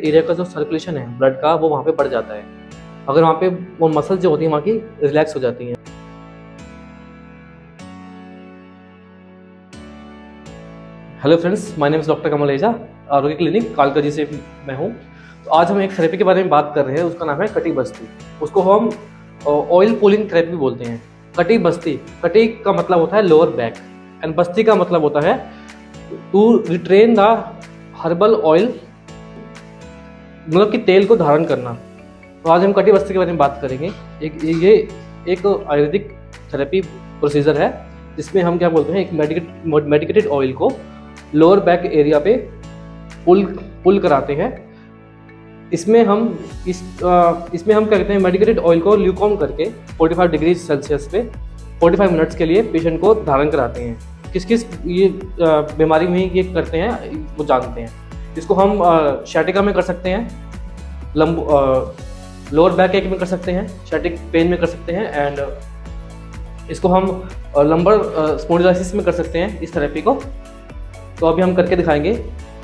Area का जो circulation है ब्लड का वो वहाँ पे बढ़ जाता है। अगर वहाँ पे वो मसल जो होती है वहाँ की रिलैक्स हो जाती हैं। Hello friends, my name is doctor Kamal Eja, Arogya clinic Kalkaji से मैं हूँ। तो आज हम एक थेरेपी के बारे में बात कर रहे हैं, उसका नाम है कटी बस्ती। उसको हम ऑयल पुलिंग थेरेपी बोलते हैं। कटी बस्ती, कटी का मतलब होता है लोअर बैक एंड बस्ती का मतलब होता है to retain the herbal oil, मतलब कि तेल को धारण करना। तो आज हम कटी बस्ती के बारे में बात करेंगे। ये एक आयुर्वेदिक थेरेपी प्रोसीजर है जिसमें हम क्या बोलते हैं, एक मेडिकेटेड ऑयल को लोअर बैक एरिया पे पुल कराते हैं। इसमें हम क्या कहते हैं, मेडिकेटेड ऑयल को ल्यूकॉम करके 45 डिग्री सेल्सियस पे 45 मिनट्स के लिए पेशेंट को धारण कराते हैं। किस किस ये बीमारी में ये करते हैं वो जानते हैं। इसको हम शैटिका में कर सकते हैं, लोअर बैक एक में कर सकते हैं, शैटिक पेन में कर सकते हैं, एंड इसको हम लंबर स्पॉन्डिलोसिस में कर सकते हैं इस थेरेपी को। तो अभी हम करके दिखाएंगे।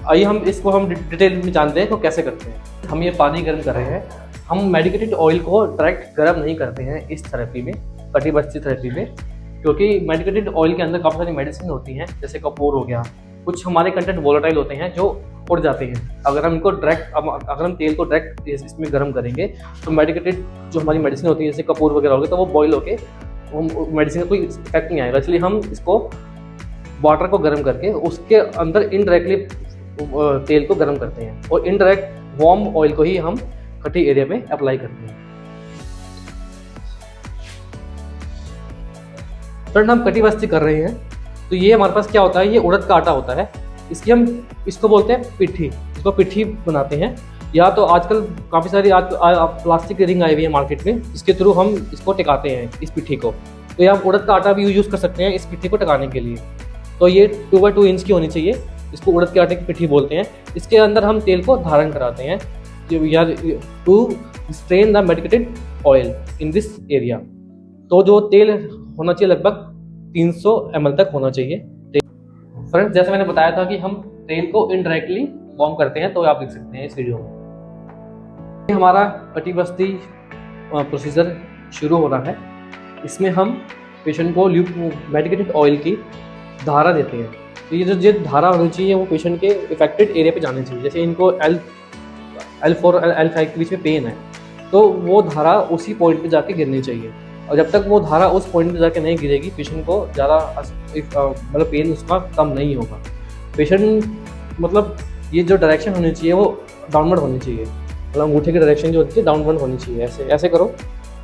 आइए हम इसको डिटेल में जानते हैं तो कैसे करते हैं। हम ये पानी गर्म कर रहे हैं। हम मेडिकेटेड ऑयल को डायरेक्ट गर्म नहीं करते हैं इस थेरेपी में, कटी बस्ती थेरेपी में, क्योंकि मेडिकेटेड ऑयल के अंदर काफ़ी सारी मेडिसिन होती हैं, जैसे कपूर हो गया। कुछ हमारे कंटेंट वोलेटाइल होते हैं जो उड़ जाते हैं। अगर हम तेल को डायरेक्ट इसमें गर्म करेंगे तो मेडिकेटेड जो हमारी मेडिसिन होती है जैसे कपूर वगैरह हो गए तो वो बॉयल होके मेडिसिन का कोई इफेक्ट नहीं आएगा। इसलिए हम इसको वाटर को गर्म करके उसके अंदर इनडायरेक्टली तेल को गर्म करते हैं और इनडायरेक्ट वार्म ऑयल को ही हम कटी एरिया में अप्लाई करते हैं। फ्रेंड, हम कटी बस्ती कर रहे हैं तो ये हमारे पास क्या होता है, ये उड़द का आटा होता है। इसको बोलते हैं पिट्ठी। इसको पिट्ठी बनाते हैं, या तो आजकल काफ़ी सारी प्लास्टिक की रिंग आई हुई है मार्केट में, इसके थ्रू हम इसको टिकाते हैं इस पिट्ठी को। तो ये आप उड़द का आटा भी यूज़ कर सकते हैं इस पिट्ठी को टिकाने के लिए। तो ये 2x2 इंच की होनी चाहिए। इसको उड़द के आटे की पिट्ठी बोलते हैं। इसके अंदर हम तेल को धारण कराते हैं to strain the medicated oil in this area. तो जो तेल होना चाहिए लगभग 300 ml तक होना चाहिए। फ्रेंड्स, जैसे मैंने बताया था कि हम तेल को इनडायरेक्टली वार्म करते हैं, तो आप देख सकते हैं इस वीडियो में। हमारा कटी बस्ती प्रोसीजर शुरू हो रहा है। इसमें हम पेशेंट को मेडिकेटेड ऑयल की धारा देते हैं। तो ये जो धारा होनी चाहिए वो पेशेंट के इफेक्टेड एरिया पे जानी चाहिए। जैसे इनको L4 और L5 के बीच में पेन है तो वो धारा उसी पॉइंट पे जाके गिरनी चाहिए। और जब तक वो धारा उस पॉइंट पे जाके नहीं गिरेगी पेशेंट को ज़्यादा मतलब पेन उसका कम नहीं होगा। पेशेंट मतलब ये जो डायरेक्शन होनी चाहिए वो डाउनवर्ड होनी चाहिए, मतलब अंगूठे की डायरेक्शन जो होती है डाउनवर्ड होनी चाहिए। ऐसे करो,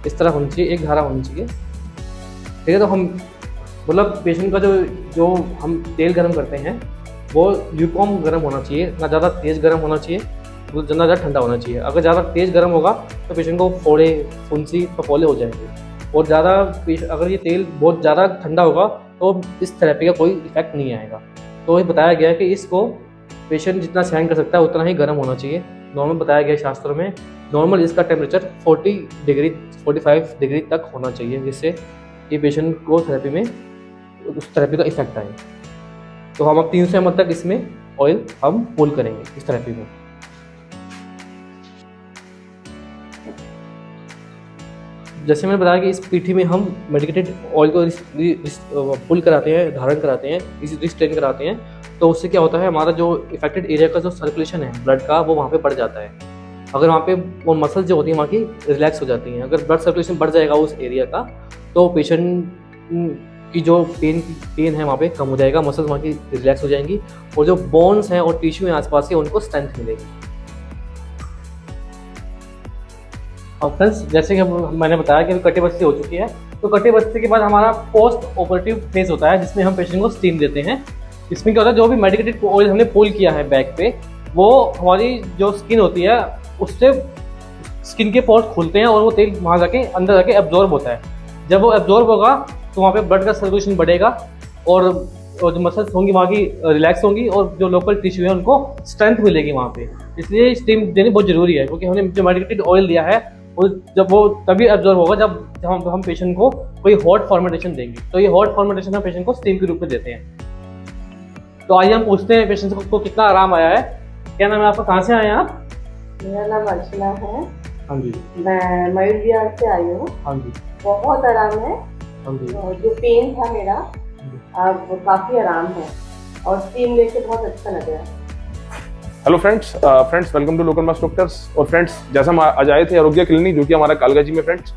इस तरह होनी चाहिए, एक धारा होनी चाहिए। ठीक है, तो हम मतलब पेशेंट का जो हम तेल गर्म करते हैं वो ल्यूकॉम गर्म होना चाहिए, ना ज़्यादा तेज़ गर्म होना चाहिए, ना ज़्यादा ठंडा होना चाहिए। अगर ज़्यादा तेज़ गर्म होगा तो पेशेंट को फोड़े, फुंसी, फफोले हो जाएंगे। और अगर ये तेल बहुत ज़्यादा ठंडा होगा तो इस थेरेपी का कोई इफेक्ट नहीं आएगा। तो ये बताया गया है कि इसको पेशेंट जितना सहन कर सकता है उतना ही गर्म होना चाहिए। नॉर्मल बताया गया शास्त्रों में, नॉर्मल इसका टेम्परेचर 45 डिग्री तक होना चाहिए, जिससे ये पेशेंट को थेरेपी में उस थेरेपी का इफेक्ट आए। तो हम अब 300 ml तक इसमें ऑयल हम पुल करेंगे इस थेरेपी में। जैसे मैंने बताया कि इस पीठी में हम मेडिकेटेड ऑयल को पुल कराते हैं, धारण कराते हैं, रिस्ट्रेन कराते हैं। तो उससे क्या होता है, हमारा जो इफेक्टेड एरिया का जो सर्कुलेशन है ब्लड का वो वहाँ पे बढ़ जाता है। अगर वहाँ पे वो मसल जो होती है वहाँ की रिलैक्स हो जाती हैं। अगर ब्लड सर्कुलेशन बढ़ जाएगा उस एरिया का तो पेशेंट की जो पेन है वहाँ पे कम हो जाएगा, मसल्स वहाँ की रिलैक्स हो जाएंगी और जो बोन्स हैं और टिश्यू हैं आसपास के उनको स्ट्रेंथ मिलेगी। और फ्रेंड्स, जैसे कि मैंने बताया कि कटी बस्ती हो चुकी है, तो कटी बस्ती के बाद हमारा पोस्ट ऑपरेटिव फेज होता है जिसमें हम पेशेंट को स्टीम देते हैं। इसमें क्या होता है, जो भी मेडिकेटेड ऑयल हमने पुल किया है बैक पे, वो हमारी जो स्किन होती है उससे स्किन के पोर्स खुलते हैं और वो तेल वहाँ जाके अंदर जाके एब्जॉर्ब होता है। जब वो एब्जॉर्ब होगा तो वहाँ पे ब्लड का सर्कुलेशन बढ़ेगा और जो मसल्स होंगी वहाँ की रिलैक्स होंगी और जो लोकल टिश्यू है उनको स्ट्रेंथ मिलेगी वहाँ पे। इसलिए स्टीम देनी बहुत ज़रूरी है, क्योंकि हमने जो मेडिकेटेड ऑयल दिया है जब वो तभी एब्जॉर्ब होगा जब हम पेशेंट को कोई हॉट फॉर्मेटेशन देंगे। तो ये हॉट फॉर्मेटेशन हम पेशेंट को स्टीम के रूप में देते हैं। तो आइए हम पूछते हैं पेशेंट को कितना आराम आया है। क्या नाम है आपका, कहाँ से आए हैं आप? मेरा नाम अर्चना है। हाँ जी। मैं मयूर विहार से आई हूँ। हाँ जी। बहुत आराम है। हाँ जी। जो पेन था मेरा अब काफ़ी आराम है और स्टीम लेके बहुत अच्छा लग रहा है। Hello friends, welcome to local mass doctors. और फ्रेंड्स, जैसा हम आज आए थे आरोग्य क्लिनिक जो कि हमारा कालगाजी में फ्रेंड्स,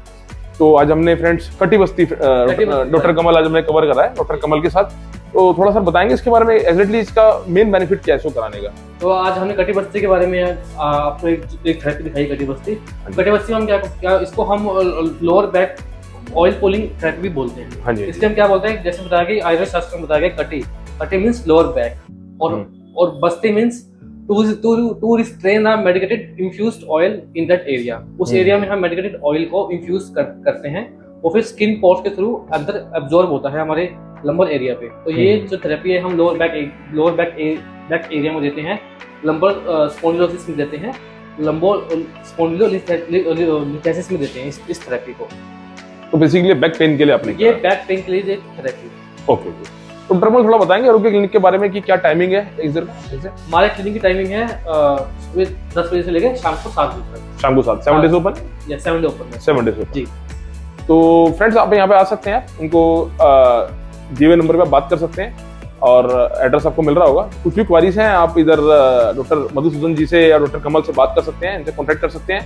तो आज हमने फ्रेंड्स कटी बस्ती डॉक्टर कमल आज हमने कवर करा है डॉक्टर कमल के साथ। तो थोड़ा सा बताएंगे इसके बारे में, एग्जैक्टली इसका मेन बेनिफिट क्या है इसको कराने का। तो आज हमने कटी बस्ती के बारे में आपको एक थेरेपी दिखाई। कटी बस्ती में हम क्या इसको हम lower back oil pulling therapy भी बोलते हैं। हाँ जी। इसलिए हम क्या बोलते हैं, जैसे बताया कि आयुर्वेद शास्त्र में बताया गया कटी मीन्स लोअर बैक और बस्ती means to restrain a medicated infused oil in that area. उस एरिया में हम मेडिकेटेड ऑयल को इन्फ्यूज करते हैं और फिर स्किन पोर्स के थ्रू अंदर एब्जॉर्ब होता है हमारे लंबर एरिया पे। तो ये जो थेरेपी है हम लोअर बैक एरिया में देते हैं, लंबर स्पॉन्डिलोसिस में देते हैं, लंबो स्पॉन्डिलोलिथेसिस में देते हैं इस थेरेपी को। तो बेसिकली बैक पेन के लिए आपने ये बैक पेन के लिए थेरेपी। ओके। तो डॉक्टर कमल थोड़ा बताएंगे आरोग्य क्लिनिक के बारे में कि क्या टाइमिंग है हमारे क्लिनिक की टाइमिंग है सुबह 10 बजे से लेकर शाम को 7 बजे तक। शाम को 7 7 डेज ओपन या 7 डे ओपन है। 7 डेज ओपन जी। तो फ्रेंड्स, आप यहाँ पे आ सकते हैं, उनको दिए हुए नंबर पे बात कर सकते हैं और एड्रेस आपको मिल रहा होगा। कुछ भी क्वारीज हैं आप इधर डॉक्टर मधुसूदन जी से या डॉक्टर कमल से बात कर सकते हैं, इनसे कॉन्टैक्ट कर सकते हैं,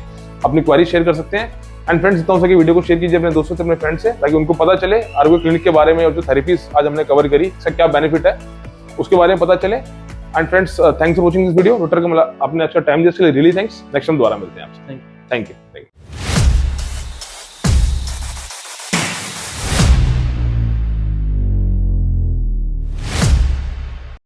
अपनी क्वारी शेयर कर सकते हैं। एंड फ्रेंड्स, जितना हो सके वीडियो को शेयर कीजिए अपने दोस्तों से, अपने फ्रेंड्स से, ताकि उनको पता चले आरोग्य क्लिनिक के बारे में और जो थेरेपीज आज हमने कवर करी इसका क्या बेनिफिट है उसके बारे में पता चले। And friends, thanks for watching this video. Doctor Kamal, आपने अच्छा टाइम दिया इसके लिए रियली थैंक्स। नेक्स्ट टाइम दोबारा मिलते हैं आपसे। Thank you.